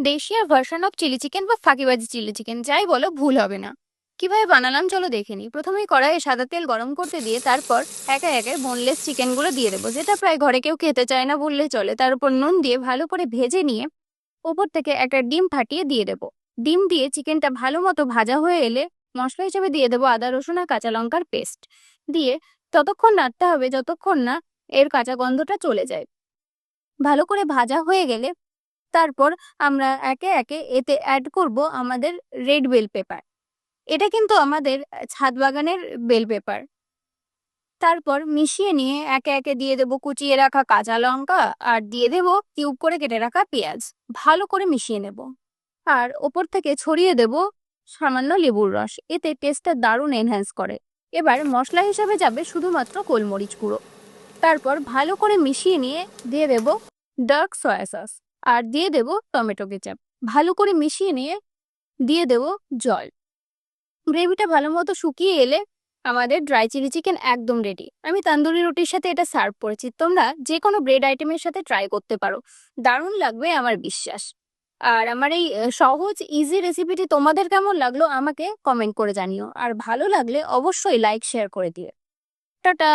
দেশীয় version of chilli chicken বা ফাঁকিবাজি চিলি চিকেন যাই বলো, ভুল হবে না। কিভাবে বানালাম চলো দেখে নিই। প্রথমেই কড়াইয়ে সাদা তেল গরম করতে দিয়ে তারপর একে একে বোনলেস চিকেন গুলো দিয়ে দেবো, যেটা প্রায় ঘরে কেউ খেতে চায় না বললেই চলে। তার উপর নুন দিয়ে ভালো করে ভেজে নিয়ে ওপর থেকে একটা ডিম ফাটিয়ে দিয়ে দেবো। ডিম দিয়ে চিকেনটা ভালো মতো ভাজা হয়ে এলে মশলা হিসেবে দিয়ে দেবো আদা রসুন আর কাঁচা লঙ্কার পেস্ট। দিয়ে ততক্ষণ নাড়তে হবে যতক্ষণ না এর কাঁচা গন্ধটা চলে যায়। ভালো করে ভাজা হয়ে গেলে তারপর আমরা একে একে এতে অ্যাড করব আমাদের রেড বেল পেপার। এটা কিন্তু আমাদের ছাদ বাগানের বেল পেপার। তারপর মিশিয়ে নিয়ে একে একে দিয়ে দেবো কুচিয়ে রাখা কাঁচা লঙ্কা আর দিয়ে দেবো কিউব করে কেটে রাখা পেঁয়াজ। ভালো করে মিশিয়ে নেব আর ওপর থেকে ছড়িয়ে দেব সামান্য লেবুর রস। এতে টেস্টটা দারুণ এনহ্যান্স করে। এবার মশলা হিসাবে যাবে শুধুমাত্র গোলমরিচ গুঁড়ো। তারপর ভালো করে মিশিয়ে নিয়ে দিয়ে দেব ডার্ক সয়া সস আর দিয়ে দেব টমেটো কেচাপ। ভালো করে মিশিয়ে নিয়ে দিয়ে দেব জল। গ্রেভিটা ভালো মতো শুকিয়ে এলে আমাদের ড্রাই চিলি চিকেন একদম রেডি। আমি তান্দুরি রুটির সাথে এটা সার্ভ করেছি, তোমরা যে কোনো ব্রেড আইটেমের সাথে ট্রাই করতে পারো, দারুণ লাগবে আমার বিশ্বাস। আর আমার এই সহজ ইজি রেসিপিটি তোমাদের কেমন লাগলো আমাকে কমেন্ট করে জানিও, আর ভালো লাগলে অবশ্যই লাইক শেয়ার করে দিও। টাটা।